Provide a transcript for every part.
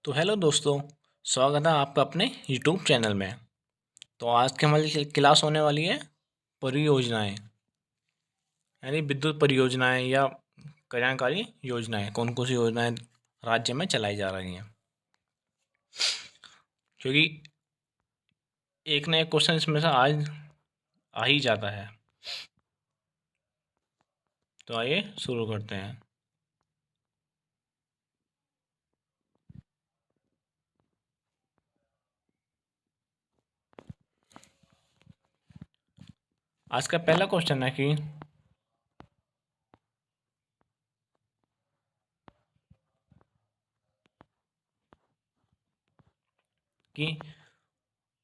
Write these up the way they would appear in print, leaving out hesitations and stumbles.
तो हेलो दोस्तों, स्वागत है आपका अपने यूट्यूब चैनल में। तो आज की हमारी क्लास होने वाली है परियोजनाएं, यानी विद्युत परियोजनाएं या कल्याणकारी योजनाएं। कौन कौन सी योजनाएं राज्य में चलाई जा रही हैं, क्योंकि एक ना एक क्वेश्चन इसमें से आज आ ही जाता है। तो आइए शुरू करते हैं। आज का पहला क्वेश्चन है कि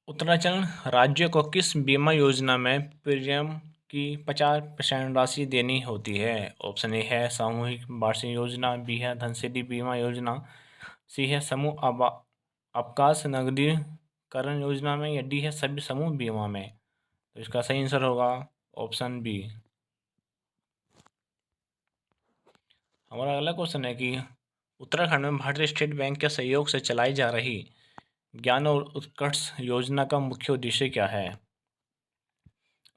उत्तराखंड राज्य को किस बीमा योजना में प्रीमियम की 50% राशि देनी होती है। ऑप्शन ए है सामूहिक वार्षिक योजना, बी है धनसिद्धि बीमा योजना, सी है समूह अवकाश नगदीकरण योजना में, या डी है सभी समूह बीमा में। तो इसका सही आंसर होगा ऑप्शन बी। हमारा अगला क्वेश्चन है कि उत्तराखंड में भारतीय स्टेट बैंक के सहयोग से चलाई जा रही ज्ञान और उत्कर्ष योजना का मुख्य उद्देश्य क्या है।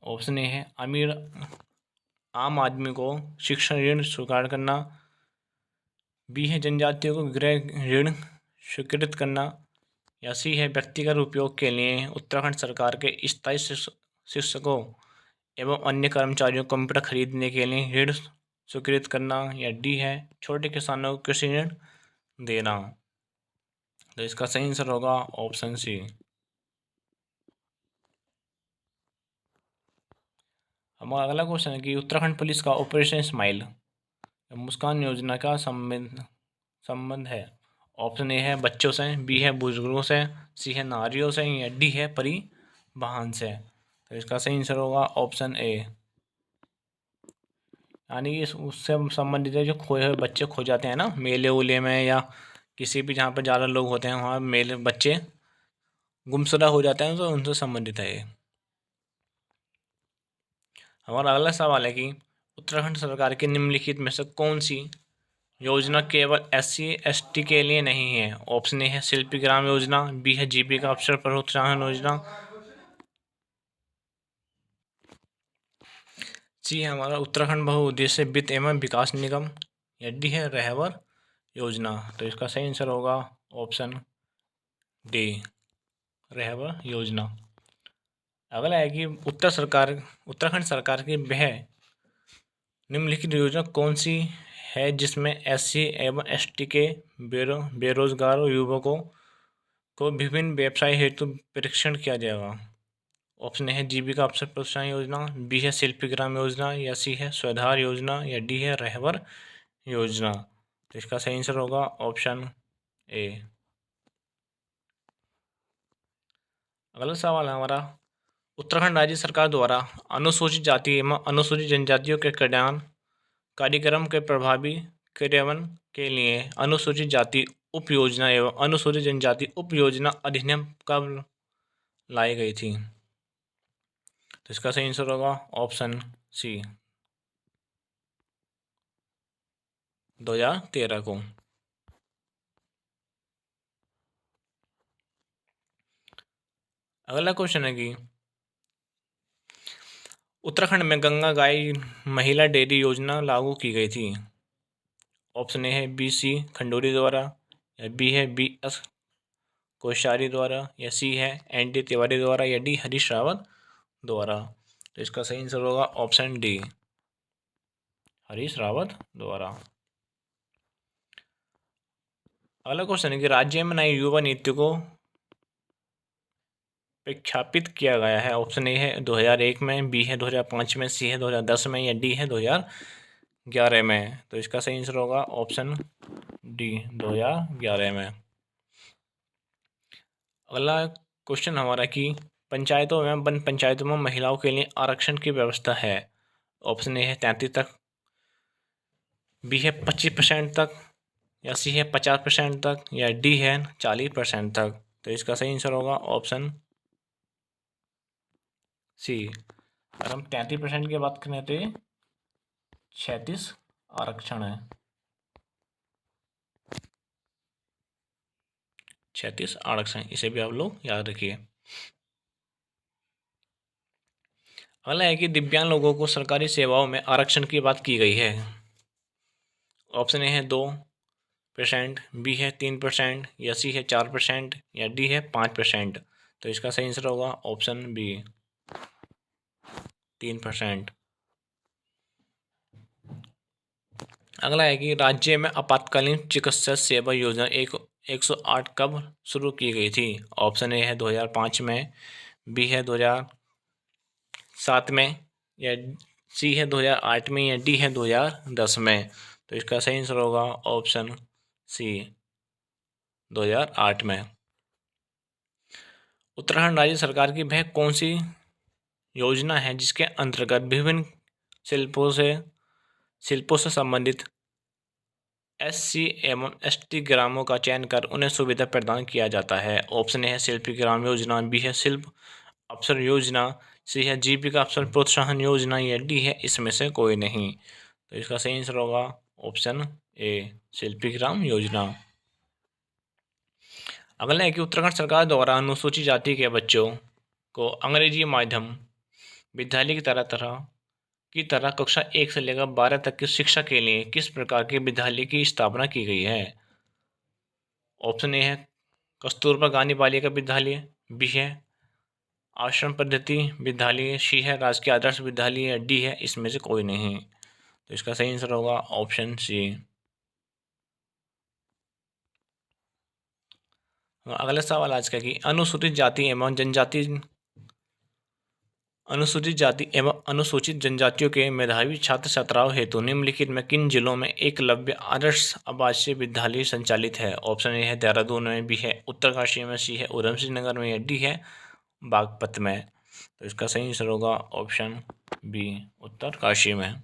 ऑप्शन ए है अमीर आम आदमी को शिक्षा ऋण स्वीकार करना, बी है जनजातियों को गृह ऋण स्वीकृत करना, या सी है व्यक्तिगत उपयोग के लिए उत्तराखंड सरकार के स्थायी शिक्षकों एवं अन्य कर्मचारियों को कंप्यूटर खरीदने के लिए ऋण स्वीकृत करना, या डी है छोटे किसानों को कृषि ऋण देना। तो इसका सही आंसर होगा ऑप्शन सी। हमारा अगला क्वेश्चन है कि उत्तराखंड पुलिस का ऑपरेशन स्माइल मुस्कान योजना का संबंध है। ऑप्शन ए है बच्चों से, बी है बुजुर्गों से, सी है नारियों से, या डी है परिवहन से। तो इसका सही आंसर होगा ऑप्शन ए, यानी कि उससे संबंधित है जो खोए हुए बच्चे खो जाते हैं ना मेले उले में, या किसी भी जहाँ पर ज़्यादा लोग होते हैं वहाँ मेले बच्चे गुमशुदा हो जाते हैं, तो उनसे संबंधित है ये। हमारा अगला सवाल है कि उत्तराखंड सरकार की निम्नलिखित में से कौन सी योजना केवल SC ST के लिए नहीं है। ऑप्शन ए है शिल्पी ग्राम योजना, बी है जीविका अवसर प्रोत्साहन योजना, सी है हमारा उत्तराखंड बहुउद्देश्य वित्त एवं विकास निगम, या डी है रहवर योजना। तो इसका सही आंसर होगा ऑप्शन डी, रहवर योजना। अगला है कि उत्तराखंड सरकार की वह निम्नलिखित योजना कौन सी है जिसमें SC एवं ST के बेरोजगार युवकों को विभिन्न व्यवसाय हेतु प्रशिक्षण किया जाएगा। ऑप्शन ए है जीविका अवसर प्रोत्साहन योजना, बी है शिल्पी ग्राम योजना, या सी है स्वधार योजना, या डी है रहवर योजना। तो इसका सही आंसर होगा ऑप्शन ए। अगला सवाल है हमारा उत्तराखंड राज्य सरकार द्वारा अनुसूचित जाति एवं अनुसूचित जनजातियों के कल्याण कार्यक्रम के प्रभावी क्रियान्वयन के लिए अनुसूचित जाति उप योजना एवं अनुसूचित जनजाति उप योजना अधिनियम कब लाई गई थी। तो इसका सही आंसर होगा ऑप्शन सी, 2013 को। अगला क्वेश्चन है कि उत्तराखंड में गंगा गाय महिला डेयरी योजना लागू की गई थी। ऑप्शन ए है BC खंडूरी द्वारा, या बी है BS कोश्यारी द्वारा, या सी है ND तिवारी द्वारा, या डी हरीश रावत द्वारा। तो इसका सही आंसर होगा ऑप्शन डी, हरीश रावत द्वारा। अगला क्वेश्चन है कि राज्य में नई युवा नीति को प्रख्यापित किया गया है। ऑप्शन ए है 2001 में, बी है 2005 में, सी है 2010 में, या डी है 2011 में। तो इसका सही आंसर होगा ऑप्शन डी, 2011 में। अगला क्वेश्चन हमारा कि पंचायतों एवं वन पंचायतों में महिलाओं के लिए आरक्षण की व्यवस्था है। ऑप्शन ए है 33 तक, बी है 25% तक, या सी है 50% तक, या डी है 40% तक। तो इसका सही आंसर होगा ऑप्शन सी। अगर हम 33% की बात करें तो ये 36 आरक्षण है। 36 आरक्षण, इसे भी आप लोग याद रखिए। अगला है कि दिव्यांग लोगों को सरकारी सेवाओं में आरक्षण की बात की गई है। ऑप्शन ए है 2%, बी है 3%, या सी है 4%, या डी है 5%। तो इसका सही आंसर होगा ऑप्शन बी, 3%। अगला है कि राज्य में आपातकालीन चिकित्सा सेवा योजना 108 कब शुरू की गई थी। ऑप्शन ए है 2005 में, बी है 2007 में, या सी है 2008 में, या डी है 2010 में। तो इसका सही आंसर होगा ऑप्शन सी, 2008 में। उत्तराखंड राज्य सरकार की वह कौन सी योजना है जिसके अंतर्गत विभिन्न शिल्पों से संबंधित SC एवं ST ग्रामों का चयन कर उन्हें सुविधा प्रदान किया जाता है। ऑप्शन ए है शिल्पी ग्राम योजना, बी है शिल्प अवसर योजना, सी है जीविका अवसर प्रोत्साहन योजना, या डी है इसमें से कोई नहीं। तो इसका सही आंसर होगा ऑप्शन ए, शिल्पी ग्राम योजना। अगला है कि उत्तराखंड सरकार द्वारा अनुसूचित जाति के बच्चों को अंग्रेजी माध्यम विद्यालय की तरह कक्षा 1 से लेकर 12 तक की शिक्षा के लिए किस प्रकार के विद्यालय की स्थापना की गई है। ऑप्शन ए है कस्तूरबा गांधी बालिका विद्यालय, बी है आश्रम पद्धति विद्यालय, सी है राजकीय आदर्श विद्यालय, या डी है इसमें से कोई नहीं। तो इसका सही आंसर होगा ऑप्शन सी। अगला सवाल आज का कि अनुसूचित जाति एवं अनुसूचित जनजातियों के मेधावी छात्र छात्राओं हेतु निम्नलिखित में किन जिलों में एकलव्य आदर्श आवासीय विद्यालय संचालित है। ऑप्शन ए है देहरादून में, बी है उत्तरकाशी में, सी है उधमसिंह नगर में, या डी है बागपत में। तो इसका सही आंसर होगा ऑप्शन बी, उत्तरकाशी में।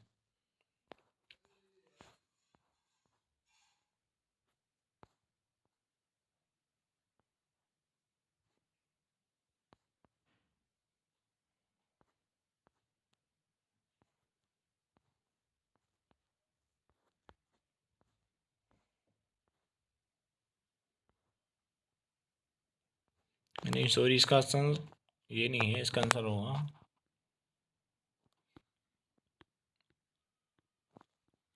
नहीं सॉरी, इसका आंसर ये नहीं है, इसका आंसर होगा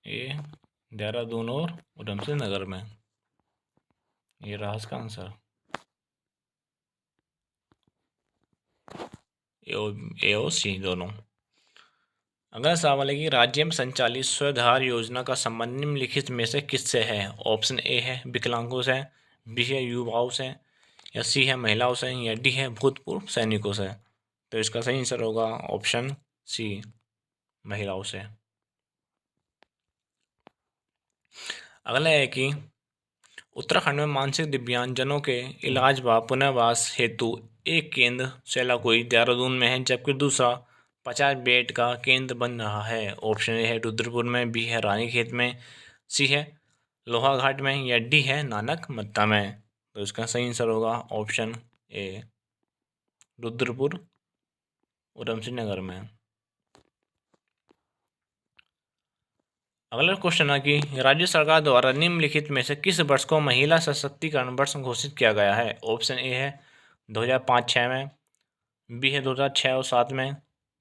ये देहरादून और उधमसिंह नगर में। ये रहा इसका आंसर, ए और सी दोनों। अगला सवाल है कि राज्य में संचालित स्वधार योजना का संबंध निम्नलिखित में से किससे है। ऑप्शन ए है विकलांगों से, बी है युवाओं से, या सी है महिलाओं से, या डी है भूतपूर्व सैनिकों से। तो इसका सही आंसर होगा ऑप्शन सी, महिलाओं से। अगला है कि उत्तराखंड में मानसिक दिव्यांग जनों के इलाज व पुनर्वास हेतु एक केंद्र सेलाकुई देहरादून में है, जबकि दूसरा 50 बेड का केंद्र बन रहा है। ऑप्शन ए है रुद्रपुर में, बी है रानीखेत में, सी है लोहाघाट में, या डी है नानक मत्ता में। तो इसका सही आंसर होगा ऑप्शन ए, रुद्रपुर उधमसिंह नगर में। अगला क्वेश्चन है कि राज्य सरकार द्वारा निम्नलिखित में से किस वर्ष को महिला सशक्तिकरण वर्ष घोषित किया गया है। ऑप्शन ए है 2005-06 में, बी है 2006 और 7 में,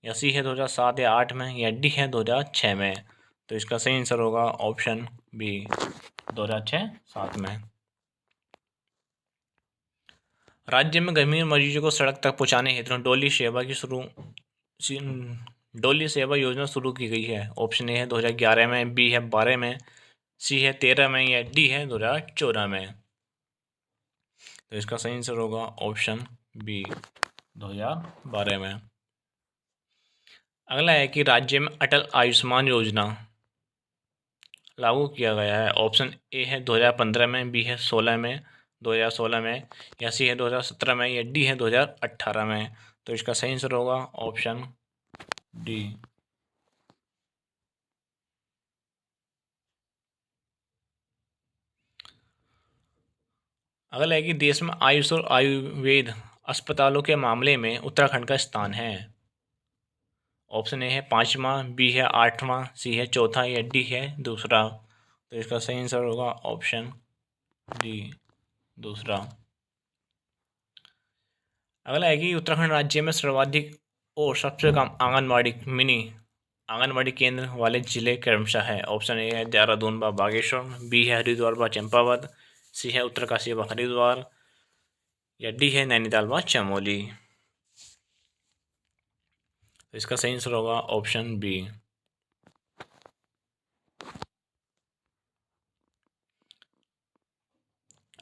या सी है 2007 या 8 में, या डी है 2006 में। तो इसका सही आंसर होगा ऑप्शन बी, 2006-07 में। राज्य में गंभीर मरीजों को सड़क तक पहुंचाने हेतु डोली सेवा योजना शुरू की गई है। ऑप्शन ए है 2011 में, बी है 12 में, सी है 13 में, या डी है 2014 में। तो इसका सही आंसर होगा ऑप्शन बी, 2012 में। अगला है कि राज्य में अटल आयुष्मान योजना लागू किया गया है। ऑप्शन ए है 2015 में, बी है 2016 में, या सी है 2017 में, या डी है 2018 में। तो इसका सही आंसर होगा ऑप्शन डी। अगला है कि देश में आयुष और आयुर्वेद अस्पतालों के मामले में उत्तराखंड का स्थान है। ऑप्शन ए है 5वां, बी है 8वां, सी है 4था, या डी है दूसरा। तो इसका सही आंसर होगा ऑप्शन डी, दूसरा। अगला है कि उत्तराखंड राज्य में सर्वाधिक और सबसे कम आंगनबाड़ी मिनी आंगनबाड़ी केंद्र वाले जिले क्रमशः है। ऑप्शन ए है देहरादून व बागेश्वर, बी है हरिद्वार व चंपावत, सी है उत्तरकाशी व हरिद्वार, या डी है नैनीताल व चमोली। तो इसका सही आंसर होगा ऑप्शन बी।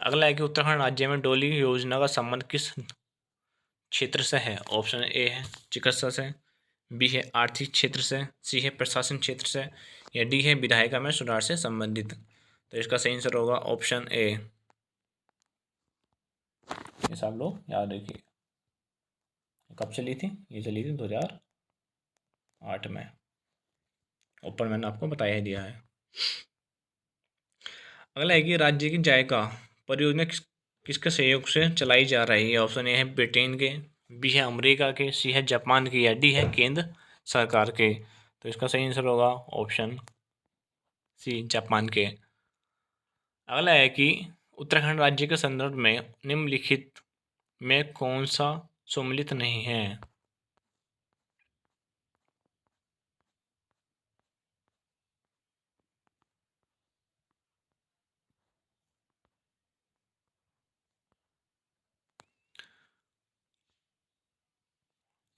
अगला है कि उत्तराखंड राज्य में डोली योजना का संबंध किस क्षेत्र से है। ऑप्शन ए है चिकित्सा से, बी है आर्थिक क्षेत्र से, सी है प्रशासन क्षेत्र से, या डी है विधायिका में सुधार से संबंधित। तो इसका सही आंसर होगा ऑप्शन ए। ये सब लोग याद रखिए। कब चली थी? ये चली थी 2008 में। ऊपर मैंने आपको बताया ही दिया है। अगला है कि राज्य की जायका परियोजना किसके सहयोग से चलाई जा रही है। ऑप्शन ए है ब्रिटेन के, बी है अमेरिका के, सी है जापान के, या डी है केंद्र सरकार के। तो इसका सही आंसर होगा ऑप्शन सी, जापान के। अगला है कि उत्तराखंड राज्य के संदर्भ में निम्नलिखित में कौन सा सम्मिलित नहीं है।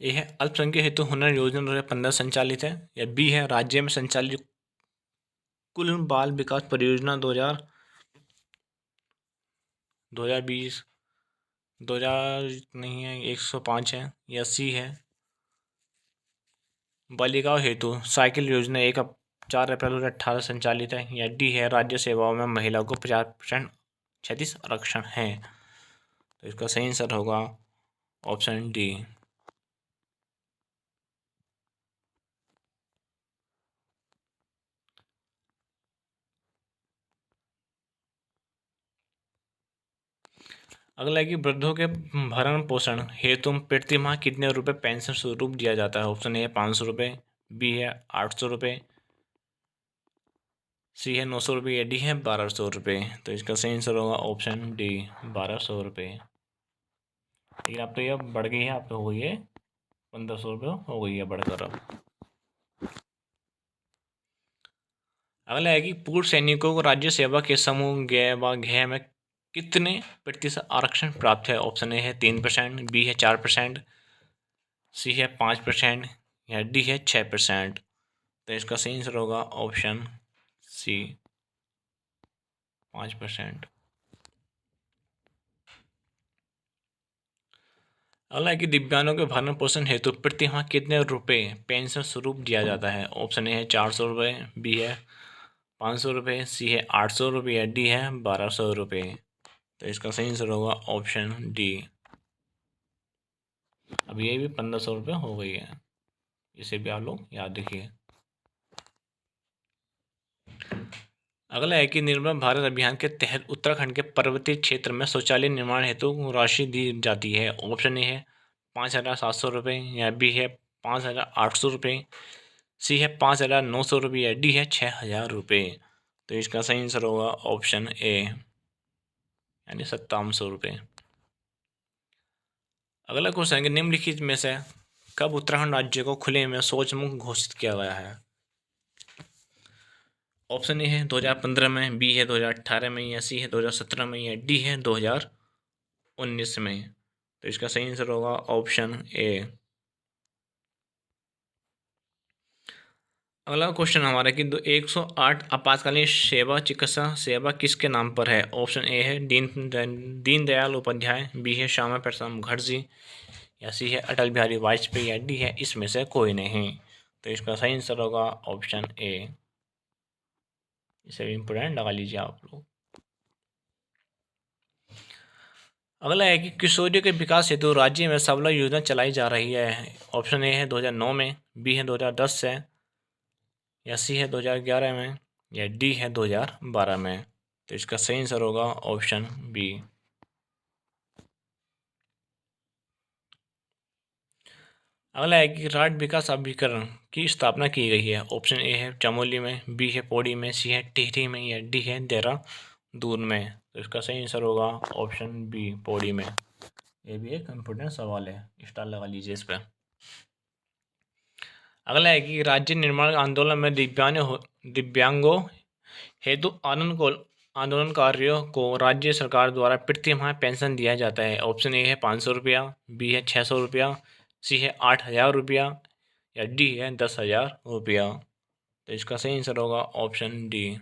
ए है अल्पसंख्यक हेतु हुनर योजना 2015 संचालित है, या बी है राज्य में संचालित कुल बाल विकास परियोजना 2020 2000 नहीं है 105 है, या सी है बालिकाओं हेतु साइकिल योजना 4 अप्रैल 2018 संचालित है, या डी है राज्य सेवाओं में महिलाओं को 50% क्षैतिज आरक्षण है। तो इसका सही आंसर होगा ऑप्शन डी। अगला है कि वृद्धों के भरण पोषण हेतु प्रति माह कितने रुपए पेंशन स्वरूप दिया जाता है। ऑप्शन ए है 500 रुपये, बी है 800 रुपये, सी है 900 रुपये, या डी है 1200 रुपये। तो इसका सही आंसर होगा ऑप्शन डी, 1200 रुपये। लेकिन अब तो यह बढ़ गई है, अब तो हो गई है 1500 रुपये हो गई है बढ़कर अब। अगला है कि पूर्व सैनिकों को राज्य सेवा के समूह ग व घ में कितने प्रतिशत आरक्षण प्राप्त है। ऑप्शन ए है 3%, बी है 4%, सी है 5%, या डी है 6%। तो इसका सही आंसर होगा ऑप्शन सी, 5%। अगला है कि दिव्यांगों के भरण पोषण हेतु प्रति माह कितने रुपए पेंशन स्वरूप दिया जाता है। ऑप्शन ए है 400 रुपये, बी है 500 रुपये, सी है 800 रुपये, या डी है 1200 रुपये। तो इसका सही आंसर होगा ऑप्शन डी। अब ये भी 1500 रुपये हो गई है, इसे भी आप लोग याद रखिए। अगला है कि निर्मल भारत अभियान के तहत उत्तराखंड के पर्वतीय क्षेत्र में शौचालय निर्माण हेतु राशि दी जाती है। ऑप्शन ए है 5,700 रुपये, या बी है 5,800 रुपये, सी है 5,900 रुपये, या डी है 6,000 रुपये। तो इसका सही आंसर होगा ऑप्शन ए, यानी 5700 रुपये। अगला क्वेश्चन है कि निम्नलिखित में से कब उत्तराखंड राज्य को खुले में शौच मुक्त घोषित किया गया है। ऑप्शन ए है 2015 में, बी है 2018 में, या सी है 2017 में, या डी है 2019 में। तो इसका सही आंसर होगा ऑप्शन ए। अगला क्वेश्चन हमारा कि 108 आपातकालीन सेवा चिकित्सा सेवा किसके नाम पर है। ऑप्शन ए है दीनदयाल उपाध्याय, बी है श्यामा प्रसाद मुखर्जी, या सी है अटल बिहारी वाजपेयी, या डी है इसमें से कोई नहीं। तो इसका सही आंसर होगा ऑप्शन ए। इसे भी इम्पोर्टेंट लगा लीजिए आप लोग। अगला है कि किशोरियों के विकास हेतु राज्य में सबला योजना चलाई जा रही है। ऑप्शन ए है 2009 में, बी है 2010 से, या सी है 2011 में, या डी है 2012 में। तो इसका सही आंसर होगा ऑप्शन बी। अगला है कि राज्य विकास अभिकरण की स्थापना की गई है। ऑप्शन ए है चमोली में, बी है पौड़ी में, सी है टिहरी में, या डी है देहरादून में। तो इसका सही आंसर होगा ऑप्शन बी, पौड़ी में। ये भी एक इम्पोर्टेंट सवाल है, स्टार लगा लीजिए इस पर। अगला है कि राज्य निर्माण आंदोलन में दिव्यांगों हेतु आंदोलनकारियों को राज्य सरकार द्वारा प्रति माह पेंशन दिया जाता है। ऑप्शन ए है 500 रुपया, बी है 600 रुपया, सी है 8,000 रुपया या डी है 10,000 रुपया। तो इसका सही आंसर होगा ऑप्शन डी।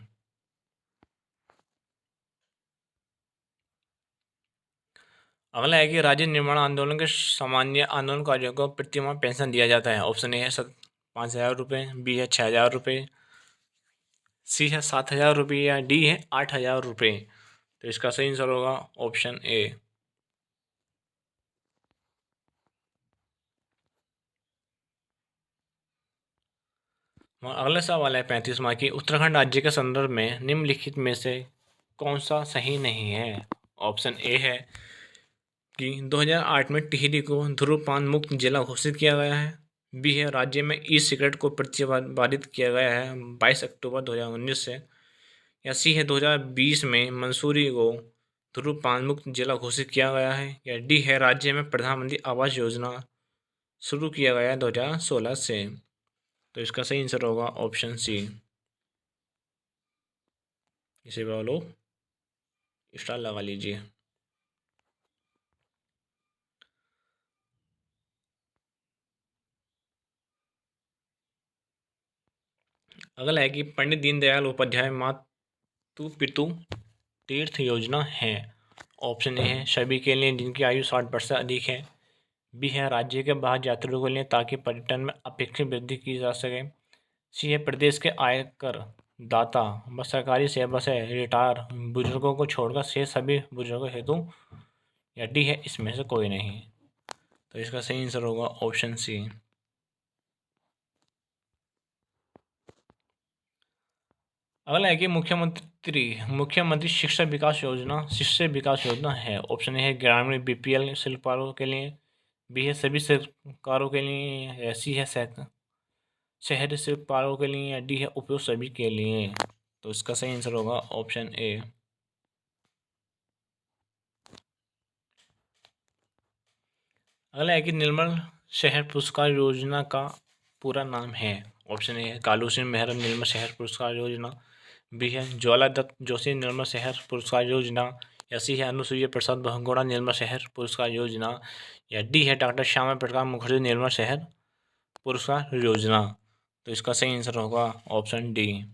अगला है कि राज्य निर्माण आंदोलन के सामान्य आंदोलनकारियों को प्रति माह पेंशन दिया जाता है। ऑप्शन ए है 5,000 रुपये, बी है 6,000 रुपये, सी है 7,000 रुपये या डी है 8,000 रुपये। तो इसका सही आंसर होगा ऑप्शन ए। अगला सवाल है 35वां की उत्तराखंड राज्य के संदर्भ में निम्नलिखित में से कौन सा सही नहीं है। ऑप्शन ए है कि 2008 में टिहरी को धूम्रपान मुक्त जिला घोषित किया गया है। बी है राज्य में ई सिगरेट को प्रतिबंधित किया गया है 22 अक्टूबर 2019 से। या सी है 2020 में मंसूरी को धूम्रपान मुक्त जिला घोषित किया गया है। या डी है राज्य में प्रधानमंत्री आवास योजना शुरू किया गया है 2016 से। तो इसका सही आंसर होगा ऑप्शन सी। इसे बोलो स्टार लगा लीजिए। अगला है कि पंडित दीनदयाल उपाध्याय मातु पितु तीर्थ योजना है। ऑप्शन ए है सभी के लिए जिनकी आयु 60 वर्ष से अधिक है। बी है राज्य के बाहर यात्रियों के लिए ताकि पर्यटन में अपेक्षित वृद्धि की जा सके। सी है प्रदेश के आयकर दाता व सरकारी सेवा से रिटायर बुजुर्गों को छोड़कर शेष सभी बुजुर्गों हेतु। या डी है इसमें से कोई नहीं। तो इसका सही आंसर होगा ऑप्शन सी। अगला है कि मुख्यमंत्री शिक्षा विकास योजना है। ऑप्शन ए है ग्रामीण बीपीएल शिल्पकारों के लिए, बी है सभी शिल्पकारों के लिए, या सी है शहरी शिल्पकारों के लिए, या डी है उपयुक्त सभी के लिए। तो इसका सही आंसर होगा ऑप्शन ए। अगला है कि निर्मल शहर पुरस्कार योजना का पूरा नाम है। ऑप्शन ए है कालू सिंह मेहरा निर्मल शहर पुरस्कार योजना, बी है ज्वाला दत्त जोशी निर्मल शहर पुरस्कार योजना, या सी है अनुसुईया प्रसाद बहुगुणा निर्मल शहर पुरस्कार योजना, या डी है डॉक्टर श्यामा प्रसाद मुखर्जी निर्मल शहर पुरस्कार योजना। तो इसका सही आंसर होगा ऑप्शन डी।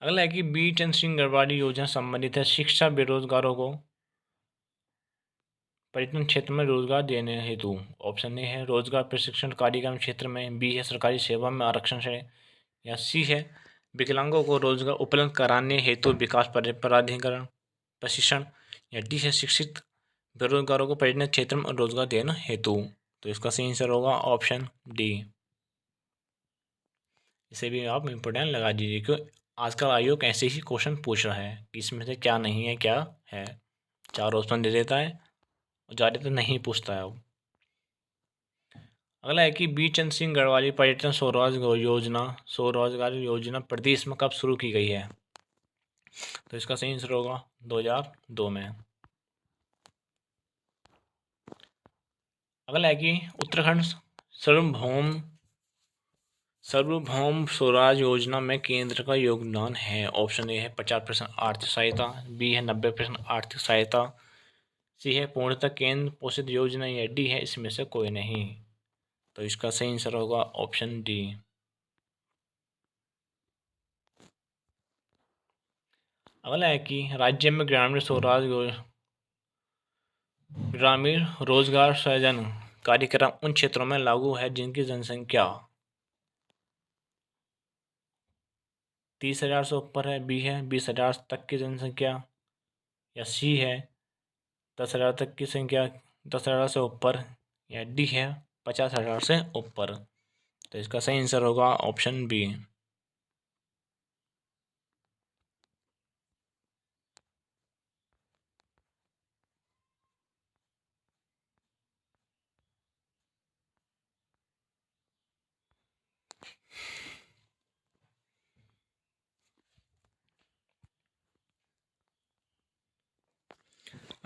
अगला है कि बी चंद्र सिंह गढ़वाली योजना संबंधित है शिक्षा बेरोजगारों को पर्यटन क्षेत्र में रोजगार देने हेतु। ऑप्शन ए है रोजगार प्रशिक्षण कार्यक्रम क्षेत्र में, बी है सरकारी सेवा में आरक्षण से, या सी है विकलांगों को रोजगार उपलब्ध कराने हेतु विकास प्राधिकरण प्रशिक्षण, या डी है शिक्षित बेरोजगारों को पर्यटन क्षेत्र में रोजगार देना हेतु। तो इसका सही आंसर होगा ऑप्शन डी। इसे भी आप इम्पोर्टेंट लगा दीजिए क्योंकि आजकल आयोग ऐसे ही क्वेश्चन पूछ रहा है कि इसमें से क्या नहीं है क्या है। 4 ऑप्शन दे देता है और ज़्यादातर नहीं पूछता है अब। अगला है कि बी चंद्र सिंह गढ़वाली पर्यटन स्वरोजगार योजना प्रदेश में कब शुरू की गई है। तो इसका सही आंसर होगा 2002 में। अगला है कि उत्तराखंड सार्वभौम स्वराज योजना में केंद्र का योगदान है। ऑप्शन ए है 50% आर्थिक सहायता, बी है 90% आर्थिक सहायता, सी है पूर्णतः केंद्र पोषित योजना, या डी है इसमें से कोई नहीं। तो इसका सही आंसर होगा ऑप्शन डी। अगला है कि राज्य में ग्रामीण रोजगार सृजन कार्यक्रम उन क्षेत्रों में लागू है जिनकी जनसंख्या 30,000 से ऊपर है, बी है 20,000 तक की जनसंख्या, या सी है 10,000 तक की संख्या 10,000 से ऊपर, या डी है 50,000 से ऊपर। तो इसका सही आंसर होगा ऑप्शन बी।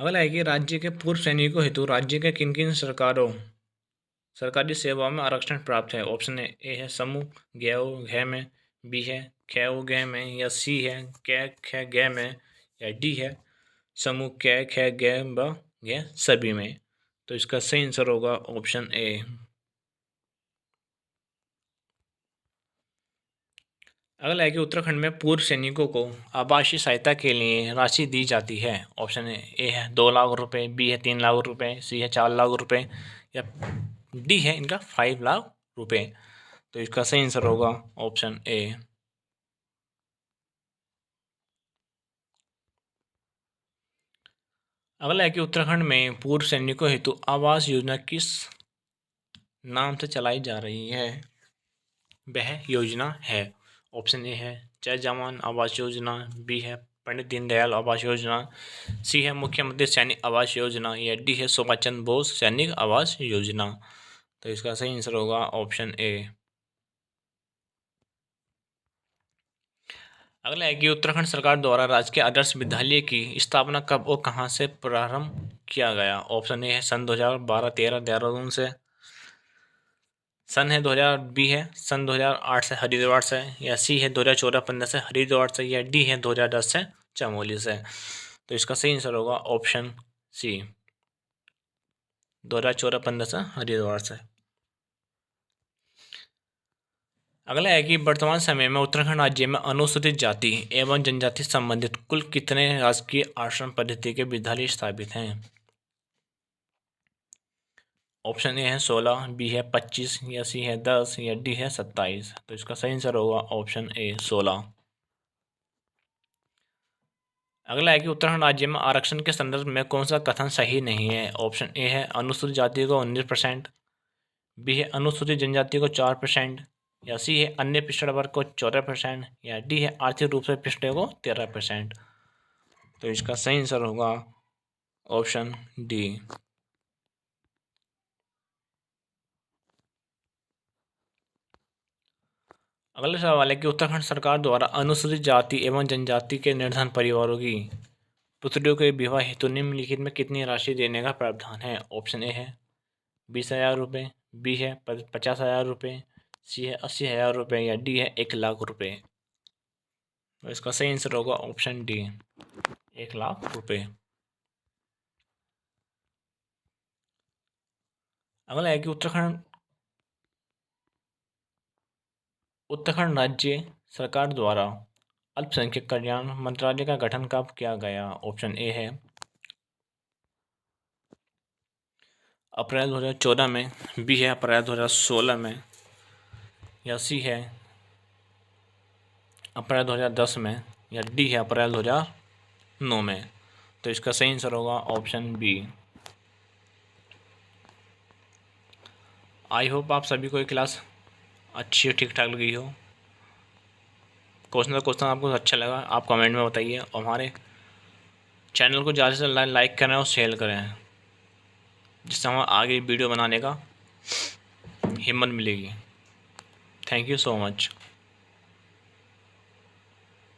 अगला है कि राज्य के पूर्व सैनिकों हेतु राज्य के किन किन सरकारी सेवाओं में आरक्षण प्राप्त है। ऑप्शन ए है समूह घ में, बी है ख घ में, या सी है क ख ग में, या डी है समूह क ख ग घ सभी में। तो इसका सही आंसर होगा ऑप्शन ए। अगला है कि उत्तराखंड में पूर्व सैनिकों को आवासीय सहायता के लिए राशि दी जाती है। ऑप्शन ए है 2 लाख रुपए, बी है 3 लाख रुपए, सी है 4 लाख रुपए, या डी है इनका 5 लाख रुपए। तो इसका सही आंसर होगा ऑप्शन ए। अगला है कि उत्तराखंड में पूर्व सैनिकों हेतु आवास योजना किस नाम से चलाई जा रही है। वह योजना है। ऑप्शन ए है जय जवान आवास योजना, बी है पंडित दीनदयाल आवास योजना, सी है मुख्यमंत्री सैनिक आवास योजना, या डी है सुभाष चंद्र बोस सैनिक आवास योजना। तो इसका सही आंसर होगा ऑप्शन ए। अगला है कि उत्तराखंड सरकार द्वारा राजकीय आदर्श विद्यालय की स्थापना कब और कहां से प्रारंभ किया गया। ऑप्शन ए है सन 2012-13 देहरादून से, सन है 2000, बी है सन 2008 से हरिद्वार से, या सी है 2014-15 से हरिद्वार से, या डी है 2010 से चमोली से। तो इसका सही आंसर होगा ऑप्शन सी 2014-15 से हरिद्वार से। अगला है कि वर्तमान समय में उत्तराखंड राज्य में अनुसूचित जाति एवं जनजाति संबंधित कुल कितने राजकीय आश्रम पद्धति के विद्यालय स्थापित हैं। ऑप्शन ए है 16, बी है 25, या सी है 10, या डी है 27। तो इसका सही आंसर होगा ऑप्शन ए 16। अगला है कि उत्तराखंड राज्य में आरक्षण के संदर्भ में कौन सा कथन सही नहीं है। ऑप्शन ए है अनुसूचित जाति को 19%, बी है अनुसूचित जनजाति को 4%, या सी है अन्य पिछड़ा वर्ग को 14%, या डी है आर्थिक रूप से पिछड़े को 13%। तो इसका सही आंसर होगा ऑप्शन डी। अगला सवाल है कि उत्तराखंड सरकार द्वारा अनुसूचित जाति एवं जनजाति के निर्धन परिवारों की पुत्रियों के विवाह हेतु निम्नलिखित में कितनी राशि देने का प्रावधान है। ऑप्शन ए है 20,000 रुपये, बी है 50,000 रुपये, सी है 80,000 रुपये, या डी है 1 लाख रुपये। तो इसका सही आंसर होगा ऑप्शन डी 1 लाख रुपये। अगला है कि उत्तराखंड राज्य सरकार द्वारा अल्पसंख्यक कल्याण मंत्रालय का गठन कब किया गया। ऑप्शन ए है अप्रैल 2014 में, बी है अप्रैल 2016 में, या सी है अप्रैल 2010 में, या डी है अप्रैल 2009 में। तो इसका सही आंसर होगा ऑप्शन बी। आई होप आप सभी को ये क्लास अच्छी ठीक ठाक लगी हो। क्वेश्चन आपको अच्छा लगा आप कमेंट में बताइए, और हमारे चैनल को ज़्यादा से लाइक करें और शेयर करें, जिससे हमें आगे वीडियो बनाने का हिम्मत मिलेगी। Thank you so much.